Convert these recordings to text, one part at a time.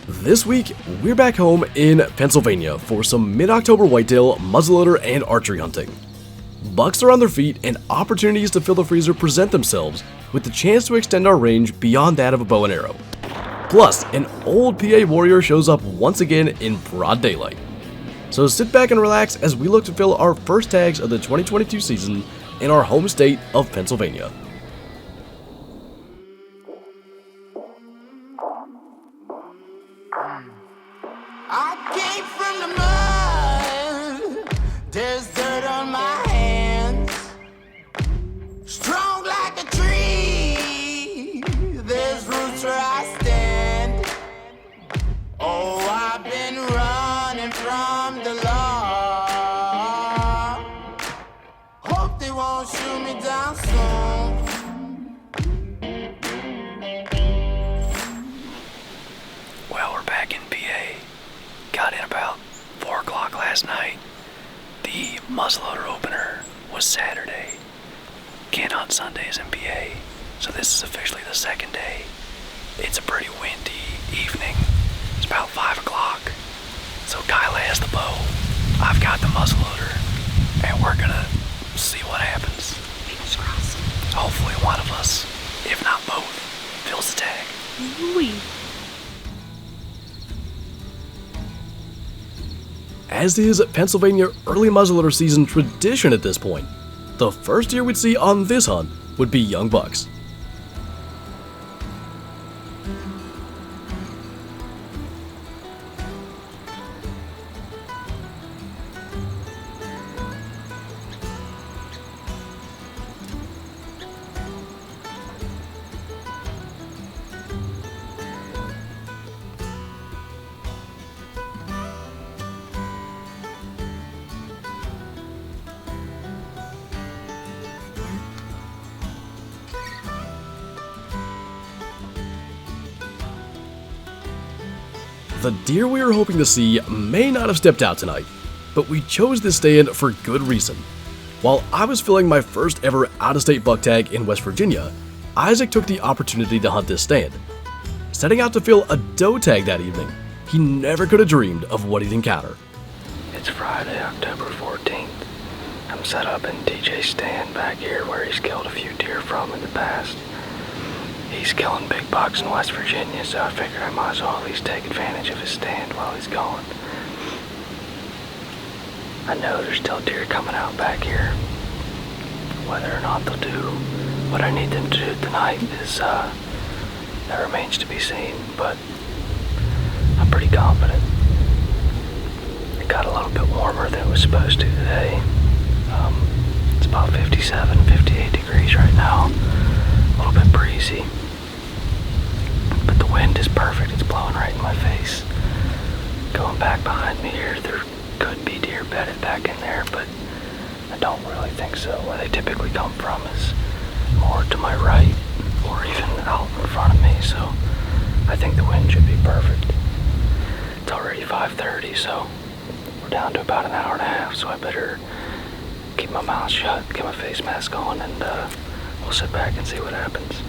This week, we're back home in Pennsylvania for some mid-October whitetail, muzzleloader, and archery hunting. Bucks are on their feet and opportunities to fill the freezer present themselves with the chance to extend our range beyond that of a bow and arrow. Plus, an old PA warrior shows up once again in broad daylight. So sit back and relax as we look to fill our first tags of the 2022 season in our home state of Pennsylvania. I came from the mud, there's dirt on my hands. Strong like a tree, there's roots where I stand. Oh, I've been running from the law. Hope they won't shoot me down soon. Well, we're back in PA. Got in about 4 o'clock last night. The muzzleloader opener was Saturday. Can't hunt Sundays in PA, so this is officially the second day. It's a pretty windy evening. It's about 5 o'clock. So Kyla has the bow. I've got the muzzleloader, and we're gonna see what happens. Fingers crossed. Hopefully one of us, if not both, fills the tag. Ooh-wee. As is Pennsylvania early muzzleloader season tradition at this point, the first deer we'd see on this hunt would be young bucks. The deer we were hoping to see may not have stepped out tonight, but we chose this stand for good reason. While I was filling my first ever out-of-state buck tag in West Virginia, Isaac took the opportunity to hunt this stand. Setting out to fill a doe tag that evening, he never could have dreamed of what he'd encounter. It's Friday, October 14th. I'm set up in DJ's stand back here where he's killed a few deer from in the past. He's killing big bucks in West Virginia, so I figured I might as well at least take advantage of his stand while he's gone. I know there's still deer coming out back here. Whether or not they'll do what I need them to do tonight is, that remains to be seen, but I'm pretty confident. It got a little bit warmer than it was supposed to today. It's about 57, 58 degrees right now. A little bit breezy. But the wind is perfect, it's blowing right in my face. Going back behind me here, there could be deer bedded back in there, but I don't really think so. Where they typically come from is more to my right, or even out in front of me, so I think the wind should be perfect. It's already 5:30, so we're down to about an hour and a half, so I better keep my mouth shut, get my face mask on, and we'll sit back and see what happens.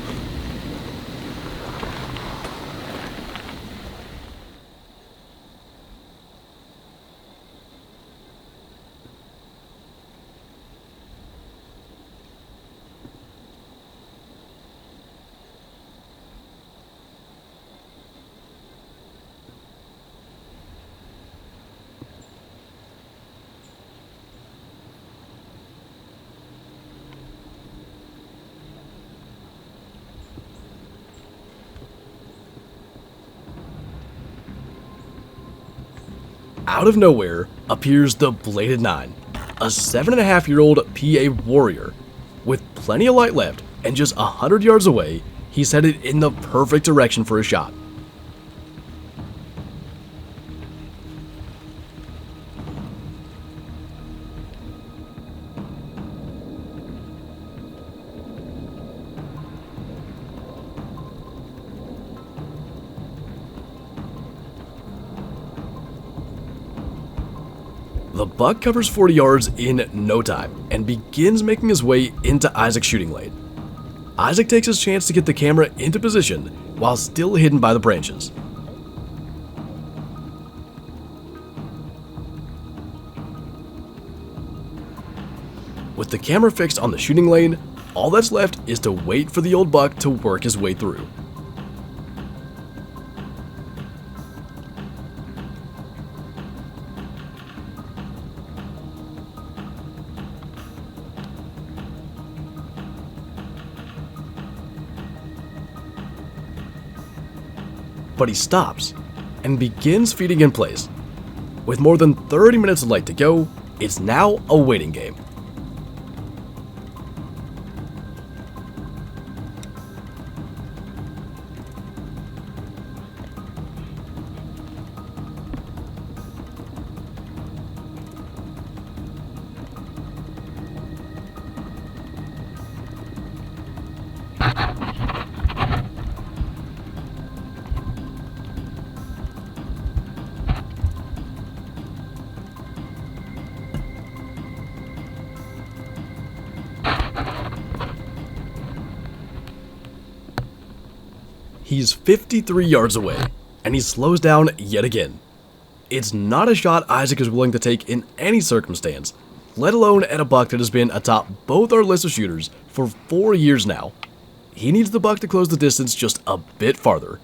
Out of nowhere appears the Bladed 9, a 7.5-year-old PA warrior. With plenty of light left and just 100 yards away, he's headed in the perfect direction for a shot. The buck covers 40 yards in no time and begins making his way into Isaac's shooting lane. Isaac takes his chance to get the camera into position while still hidden by the branches. With the camera fixed on the shooting lane, all that's left is to wait for the old buck to work his way through. But he stops and begins feeding in place. With more than 30 minutes of light to go, it's now a waiting game. He's 53 yards away, and he slows down yet again. It's not a shot Isaac is willing to take in any circumstance, let alone at a buck that has been atop both our list of shooters for 4 years now. He needs the buck to close the distance just a bit farther.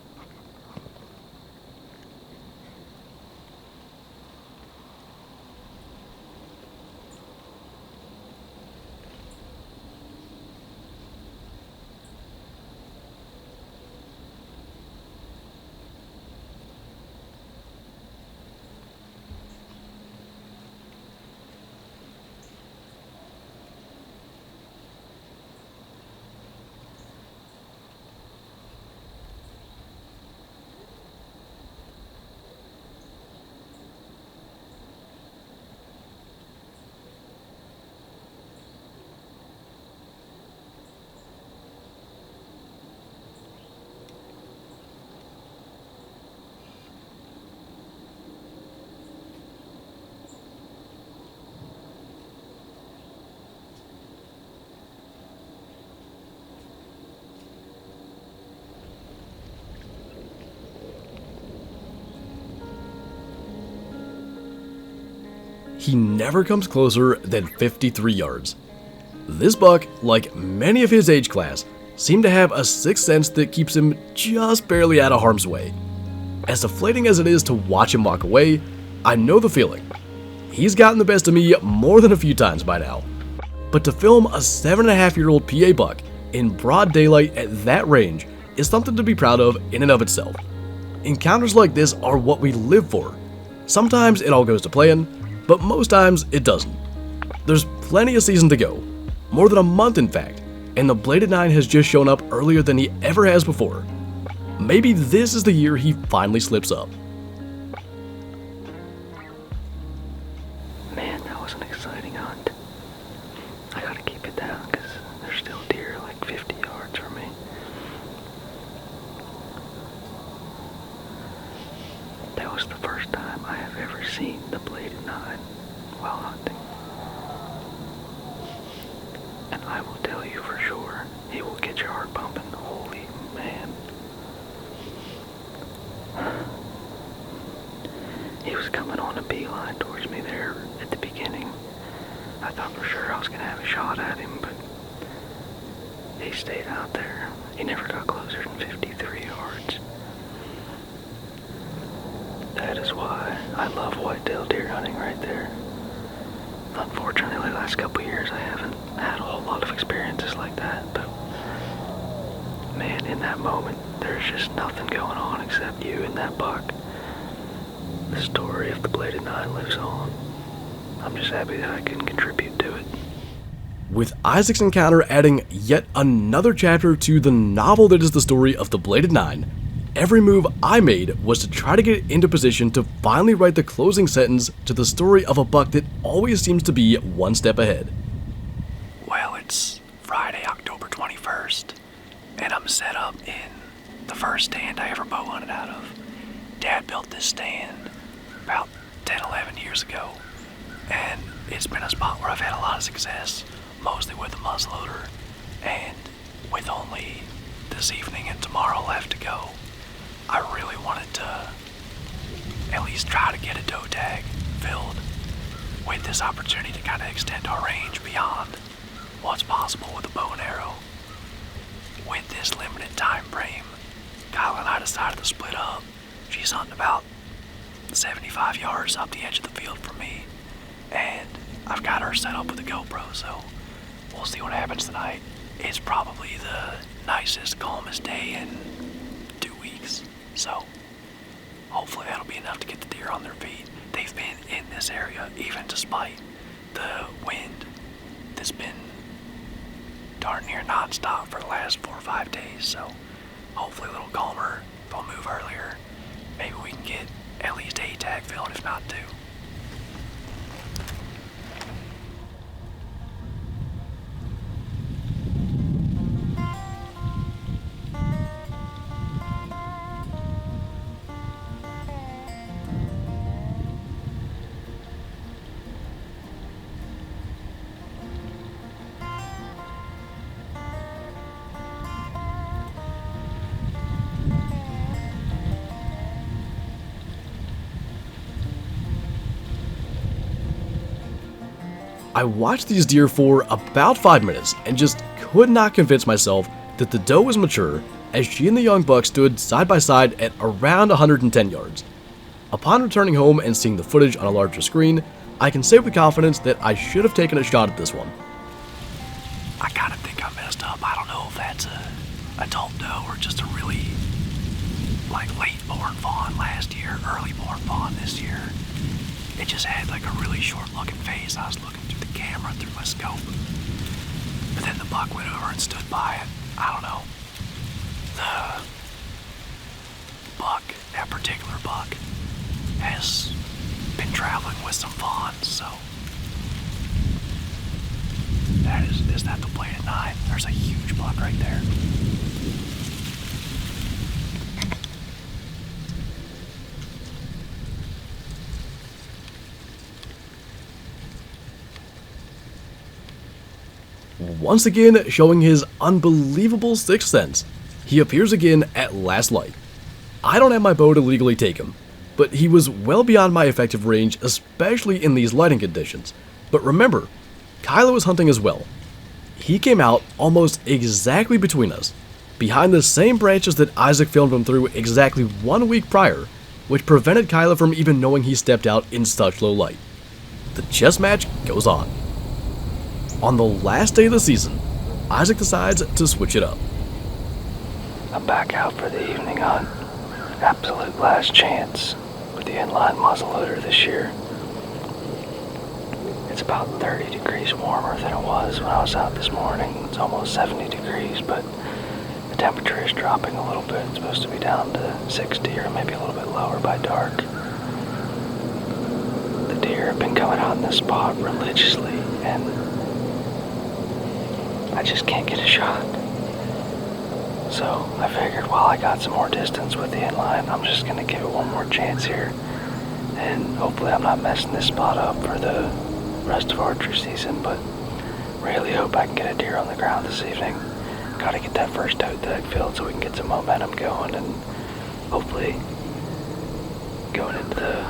He never comes closer than 53 yards. This buck, like many of his age class, seemed to have a sixth sense that keeps him just barely out of harm's way. As deflating as it is to watch him walk away, I know the feeling. He's gotten the best of me more than a few times by now. But to film a 7.5-year-old PA buck in broad daylight at that range is something to be proud of in and of itself. Encounters like this are what we live for. Sometimes it all goes to plan, but most times it doesn't. There's plenty of season to go, more than a month in fact, and the Bladed 9 has just shown up earlier than he ever has before. Maybe this is the year he finally slips up. Man, that was an exciting hunt. I gotta keep it down because there's still deer like 50 yards from me. That was the first time I have ever seen the Bladed 9 while hunting. And I will tell you for sure, he will get your heart pumping. Holy man. He was coming on a beeline towards me there at the beginning. I thought for sure I was going to have a shot at him, but he stayed out there. He never got closer than 53 yards. That is why I love whitetail deer hunting right there. Unfortunately, the last couple years I haven't had a whole lot of experiences like that, but man, in that moment, there's just nothing going on except you and that buck. The story of the Bladed 9 lives on. I'm just happy that I can contribute to it. With Isaac's encounter adding yet another chapter to the novel that is the story of the Bladed 9, every move I made was to try to get into position to finally write the closing sentence to the story of a buck that always seems to be one step ahead. Well, it's Friday, October 21st, and I'm set up in the first stand I ever bow hunted out of. Dad built this stand about 10, 11 years ago, and it's been a spot where I've had a lot of success, mostly with the muzzleloader, and with only this evening and tomorrow left to go, I really wanted to at least try to get a doe tag filled with this opportunity to kind of extend our range beyond what's possible with a bow and arrow, with this limited time frame, Kyla and I decided to split up. She's hunting about 75 yards up the edge of the field from me, and I've got her set up with a GoPro, so we'll see what happens tonight. It's probably the nicest, calmest day in 2 weeks, so hopefully that'll be enough to get the deer on their feet. They've been in this area even despite the wind that's been darn near nonstop for the last 4 or 5 days, so hopefully a little calmer. They'll move earlier. Maybe we can get at least a tag filled, if not 2. I watched these deer for about 5 minutes and just could not convince myself that the doe was mature, as she and the young buck stood side by side at around 110 yards. Upon returning home and seeing the footage on a larger screen, I can say with confidence that I should have taken a shot at this one. I kind of think I messed up. I don't know if that's a adult doe or just a really late born fawn last year, early born fawn this year. It just had like a really short looking face. I was looking through the camera, through my scope. But then the buck went over and stood by it. I don't know. The buck, that particular buck, has been traveling with some fawns, so is that the plate at 9? There's a huge buck right there. Once again, showing his unbelievable sixth sense, he appears again at last light. I don't have my bow to legally take him, but he was well beyond my effective range, especially in these lighting conditions. But remember, Kyla was hunting as well. He came out almost exactly between us, behind the same branches that Isaac filmed him through exactly 1 week prior, which prevented Kyla from even knowing he stepped out in such low light. The chess match goes on. On the last day of the season, Isaac decides to switch it up. I'm back out for the evening hunt. Absolute last chance with the inline muzzleloader this year. It's about 30 degrees warmer than it was when I was out this morning. It's almost 70 degrees, but the temperature is dropping a little bit. It's supposed to be down to 60 or maybe a little bit lower by dark. The deer have been coming out in this spot religiously, and I just can't get a shot. So I figured while I got some more distance with the inline, I'm just gonna give it one more chance here. And hopefully I'm not messing this spot up for the rest of archery season, but really hope I can get a deer on the ground this evening. Gotta get that first tote tag filled so we can get some momentum going, and hopefully going into the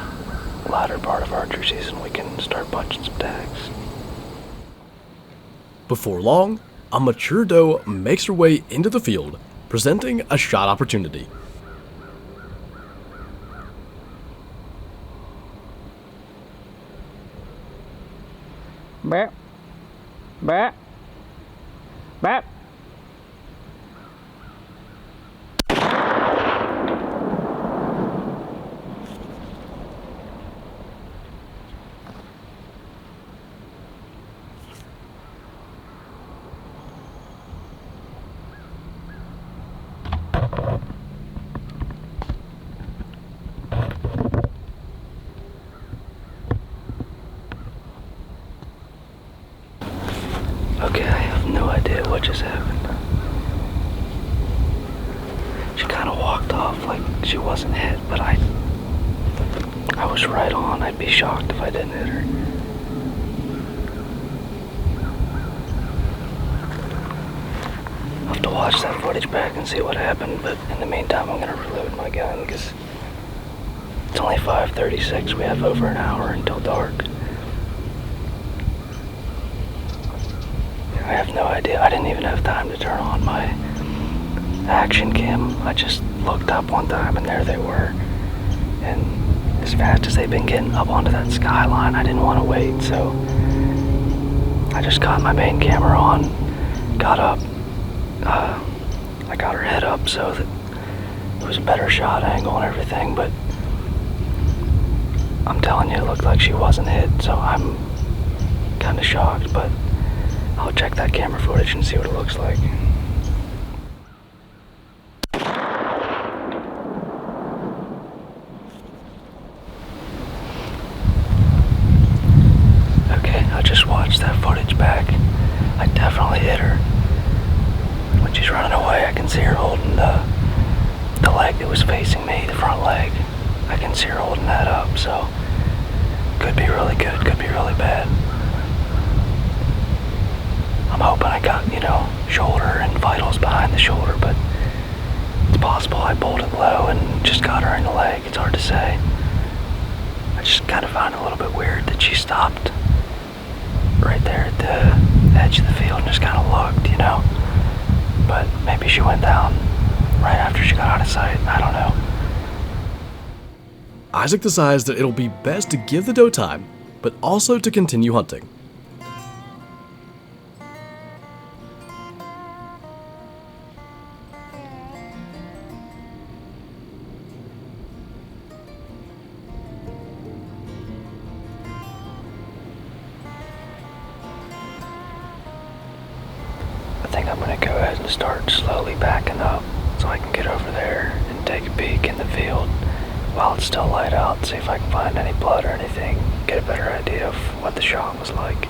latter part of archery season we can start punching some tags. Before long, a mature doe makes her way into the field, presenting a shot opportunity. Bap. Bap. Bap. Okay, I have no idea what just happened. She kind of walked off like she wasn't hit, but I was right on. I'd be shocked if I didn't hit her. I'll have to watch that footage back and see what happened, but in the meantime I'm gonna reload my gun because it's only 5:36. We have over an hour until dark. I have no idea. I didn't even have time to turn on my action cam. I just looked up one time and there they were. And as fast as they've been getting up onto that skyline, I didn't want to wait, so I just got my main camera on, got up. I got her head up so that it was a better shot angle and everything, but I'm telling you, it looked like she wasn't hit, so I'm kind of shocked, but I'll check that camera footage and see what it looks like. Okay, I just watched that footage back. I definitely hit her. When she's running away, I can see her holding the leg that was facing me, the front leg. I can see her holding that up, so could be really good, could be really bad. I'm hoping I got, shoulder and vitals behind the shoulder, but it's possible I pulled it low and just got her in the leg. It's hard to say. I just kind of find it a little bit weird that she stopped right there at the edge of the field and just kind of looked, But maybe she went down right after she got out of sight. I don't know. Isaac decides that it'll be best to give the doe time, but also to continue hunting. I think I'm going to go ahead and start slowly backing up so I can get over there and take a peek in the field while it's still light out, see if I can find any blood or anything, get a better idea of what the shot was like.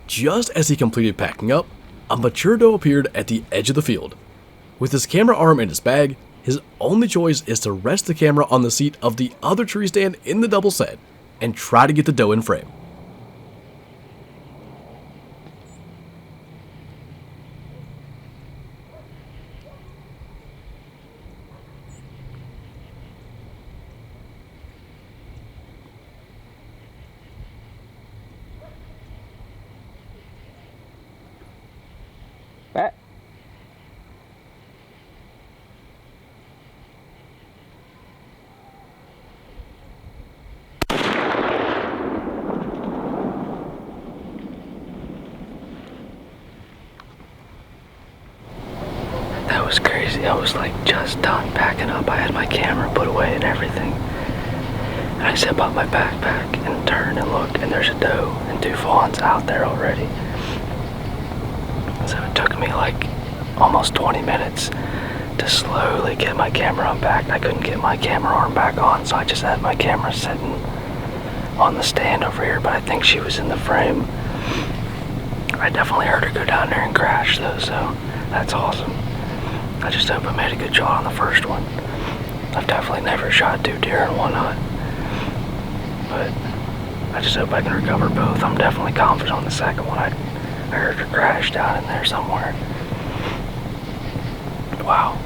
Just as he completed packing up, a mature doe appeared at the edge of the field. With his camera arm in his bag, his only choice is to rest the camera on the seat of the other tree stand in the double set and try to get the doe in frame. Bat. That was crazy. I was just done packing up. I had my camera put away and everything. And I zip up my backpack and turn and look, and there's a doe and 2 fawns out there already. So it took me almost 20 minutes to slowly get my camera arm back. I couldn't get my camera arm back on, so I just had my camera sitting on the stand over here, but I think she was in the frame. I definitely heard her go down there and crash though, so that's awesome. I just hope I made a good shot on the first one. I've definitely never shot 2 deer in one hunt, but I just hope I can recover both. I'm definitely confident on the second one. I heard her crash down in there somewhere. Wow.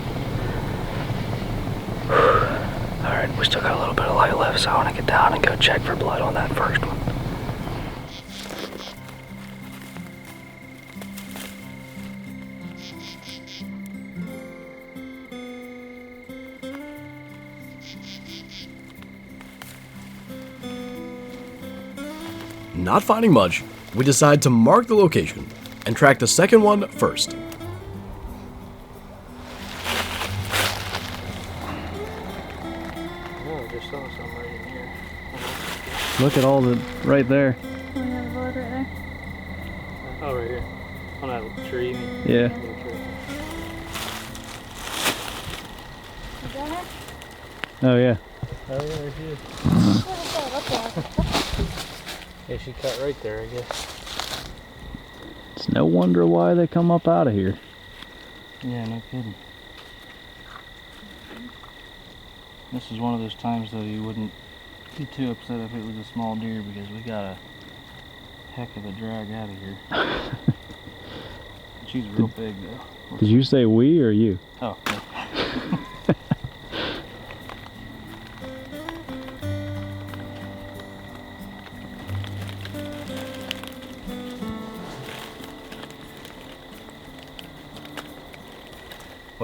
Alright, we still got a little bit of light left, so I want to get down and go check for blood on that first one. Not finding much, we decide to mark the location and track the second one first. Oh, I just saw some right in here. Look at all the right there. Oh, right here. On that tree. Yeah. Oh yeah. Oh yeah, there she is. Yeah, she cut right there, I guess. It's no wonder why they come up out of here. Yeah, no kidding. This is one of those times though you wouldn't be too upset if it was a small deer because we got a heck of a drag out of here. She's real big though. Did you say we or you? Oh, yeah.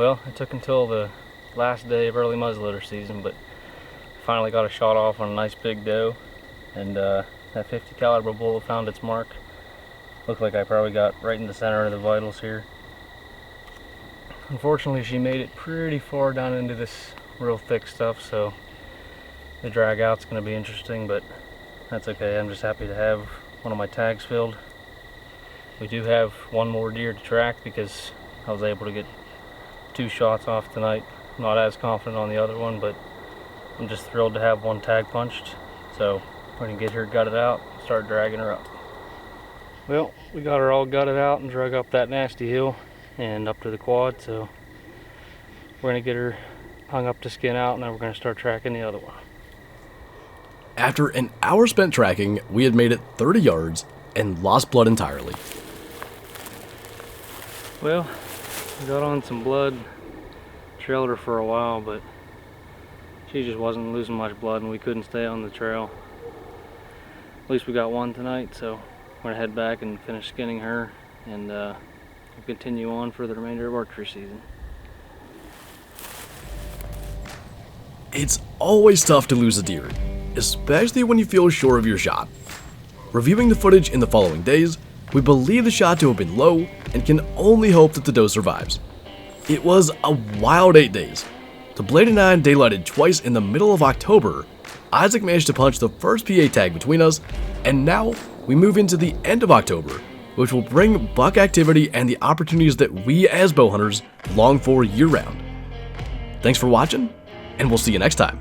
Well, it took until the last day of early muzzleloader season, but finally got a shot off on a nice big doe, and that 50 caliber bullet found its mark. Looked like I probably got right in the center of the vitals here. Unfortunately, she made it pretty far down into this real thick stuff, so the drag out's going to be interesting, but that's okay. I'm just happy to have one of my tags filled. We do have one more deer to track because I was able to get 2 shots off tonight. Not as confident on the other one, but I'm just thrilled to have one tag punched. So we're gonna get her gutted out, start dragging her up. Well, we got her all gutted out and drug up that nasty hill and up to the quad, so we're gonna get her hung up to skin out, and then we're gonna start tracking the other one. After an hour spent tracking, we had made it 30 yards and lost blood entirely. Well, we got on some blood, trailed her for a while, but she just wasn't losing much blood and we couldn't stay on the trail. At least we got one tonight, so we're gonna head back and finish skinning her, and we'll continue on for the remainder of archery season. It's always tough to lose a deer, especially when you feel sure of your shot. Reviewing the footage in the following days, we believe the shot to have been low and can only hope that the doe survives. It was a wild 8 days. The Blade and 9 daylighted twice in the middle of October. Isaac managed to punch the first PA tag between us, and now we move into the end of October, which will bring buck activity and the opportunities that we as bow hunters long for year round. Thanks for watching, and we'll see you next time.